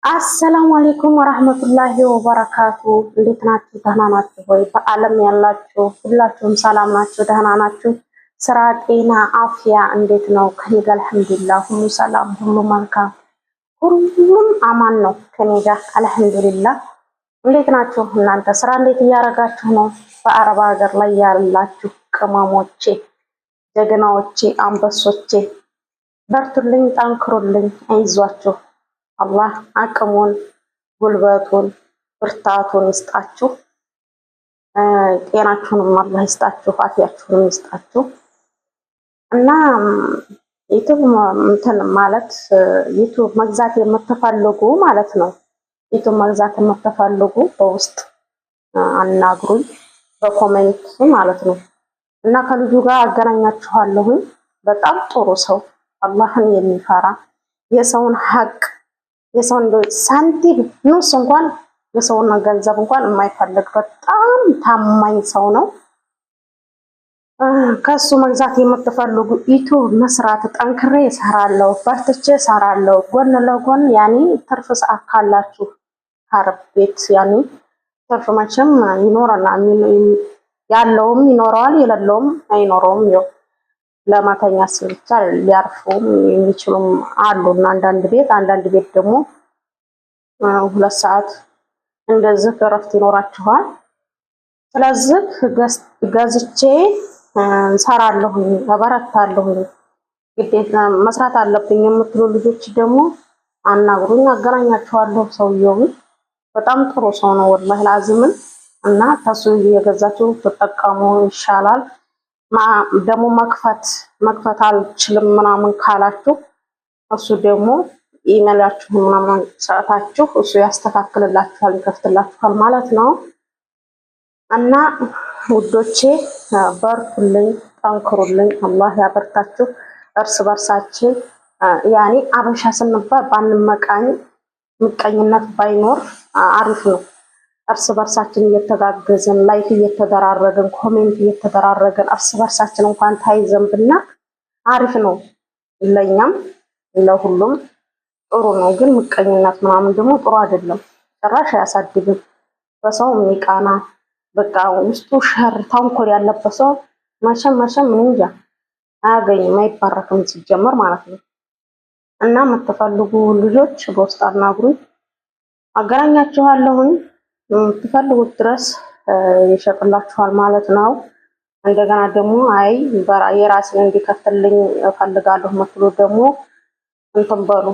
አሰላሙ አለይኩም ወራህመቱላሂ ወበረካቱ። እንዴት ናችሁ? ደህና ናችሁ ወይ? በአለም ያላችሁ ሁላችሁም ሰላም ናችሁ? ደህና ናችሁ? ስራ፣ ጤና፣ አፍያ እንዴት ነው? ከኔ ጋር አልሐምዱሊላህ ሁሉ ሰላም፣ ሁሉ መልካም፣ ሁሉም አማን ነው ከኔ ጋር አልሐምዱሊላህ። እንዴት ናችሁ እናንተ? ስራ እንዴት እያደረጋችሁ ነው? በአረብ ሀገር ላይ ያላችሁ ቅመሞቼ፣ ጀግናዎቼ፣ አንበሶቼ በርቱልኝ፣ ጠንክሩልኝ፣ አይዟችሁ። አላህ አቅሙን ጉልበቱን ብርታቱን ይስጣችሁ። ጤናችሁንም አላህ ይስጣችሁ፣ አፍያችሁንም ይስጣችሁ። እና ዩቲዩብ እንትን ማለት ዩቲዩብ መግዛት የምትፈልጉ ማለት ነው። ዩቲዩብ መግዛት የምትፈልጉ በውስጥ አናግሩኝ፣ በኮሜንት ማለት ነው። እና ከልጁ ጋር አገናኛችኋለሁ። በጣም ጥሩ ሰው፣ አላህን የሚፈራ የሰውን ሀቅ የሰውን ሳንቲም ንስ እንኳን የሰውን ገንዘብ እንኳን የማይፈልግ በጣም ታማኝ ሰው ነው። ከሱ መግዛት የምትፈልጉ ዩቲዩብ መስራት ጠንክሬ እሰራለሁ፣ በርትቼ እሰራለሁ፣ ጎን ለጎን ያኔ ትርፍ ሰዓት ካላችሁ ከአረብ ቤት ያኔ ትርፍ መቼም ይኖረናል። ያለውም ይኖረዋል፣ የሌለውም አይኖረውም። ያው ለማተኛ ብቻ ሊያርፉም የሚችሉም አሉና አንዳንድ ቤት ደግሞ 2 ሰዓት እንደዚህ እረፍት ይኖራችኋል። ስለዚህ ገዝቼ እንሰራለሁ፣ እበረታለሁ። ግዴታ መስራት አለብኝ የምትሉ ልጆች ደግሞ አናግሩኝ፣ አገናኛችኋለሁ። ሰውየው በጣም ጥሩ ሰው ነው ወላሂ ላዚምን። እና ተሱ እየገዛችሁ ተጠቀሙ ይሻላል። ደግሞ መክፈት አልችልም ምናምን ካላችሁ እሱ ደግሞ ኢሜላችሁ ምናምን ሰጣችሁ እሱ ያስተካክልላችኋል፣ ይከፍትላችኋል ማለት ነው። እና ውዶቼ በርቱልኝ፣ ጠንክሩልኝ፣ አላህ ያበርታችሁ። እርስ በርሳችን ያኔ አበሻ ስንባል ባንመቃኝ፣ ምቀኝነት ባይኖር አሪፍ ነው። እርስ በርሳችን እየተጋገዝን ላይክ እየተደራረግን ኮሜንት እየተደራረግን እርስ በርሳችን እንኳን ታይዘን ብናቅ አሪፍ ነው። ለኛም ለሁሉም ጥሩ ነው። ግን ምቀኝነት ምናምን ደግሞ ጥሩ አይደለም፣ ጭራሽ አያሳድግም። በሰው የሚቃና በቃ ውስጡ ሸር ተንኮል ያለበት ሰው መቼም እንጃ አያገኝም፣ አይባረክም ሲጀመር ማለት ነው። እና የምትፈልጉ ልጆች በውስጥ አናግሩኝ፣ አገናኛችኋለሁኝ። የምትፈልጉት ድረስ ይሸጥላችኋል ማለት ነው። እንደገና ደግሞ አይ የራሴን እንዲከፍትልኝ እፈልጋለሁ የምትሉ ደግሞ እንትን በሉ፣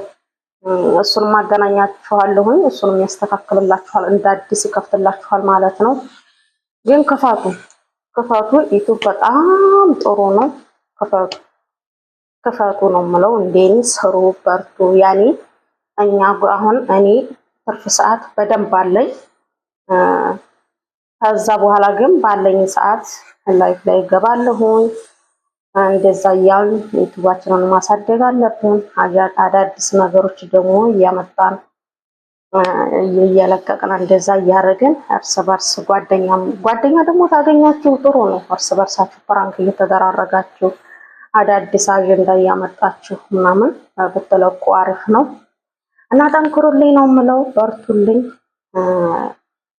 እሱንም አገናኛችኋለሁኝ። እሱንም ያስተካክልላችኋል፣ እንደ አዲስ ይከፍትላችኋል ማለት ነው። ግን ክፈቱ። ዩቲዩብ በጣም ጥሩ ነው። ክፈቱ ነው የምለው። እንደኔ ስሩ፣ በርቱ። ያኔ አሁን እኔ ትርፍ ሰዓት በደንብ አለኝ። ከዛ በኋላ ግን ባለኝ ሰዓት ላይፍ ላይ ገባለሁኝ። እንደዛ እያልን ዩቲዩባችንን ማሳደግ አለብን። አዳዲስ ነገሮች ደግሞ እያመጣን እየለቀቅን እንደዛ እያደረግን እርስ በርስ ጓደኛ ደግሞ ታገኛችሁ ጥሩ ነው። እርስ በርሳችሁ ፕራንክ እየተደራረጋችሁ አዳዲስ አጀንዳ እያመጣችሁ ምናምን ብትለቁ አሪፍ ነው። እና ጠንክሩልኝ ነው የምለው፣ በርቱልኝ።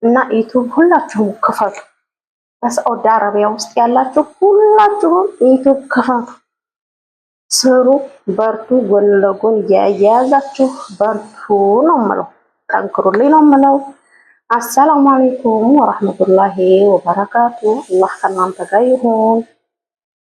እና ዩቲዩብ ሁላችሁም ክፈቱ። በሳዑዲ አረቢያ ውስጥ ያላችሁ ሁላችሁም ዩቲዩብ ክፈቱ፣ ስሩ፣ በርቱ። ጎን ለጎን እያያዛችሁ በርቱ ነው የምለው፣ ጠንክሩልኝ ነው የምለው። አሰላሙ አለይኩም ወራህመቱላሂ ወበረካቱ። አላህ ከእናንተ ጋር ይሁን።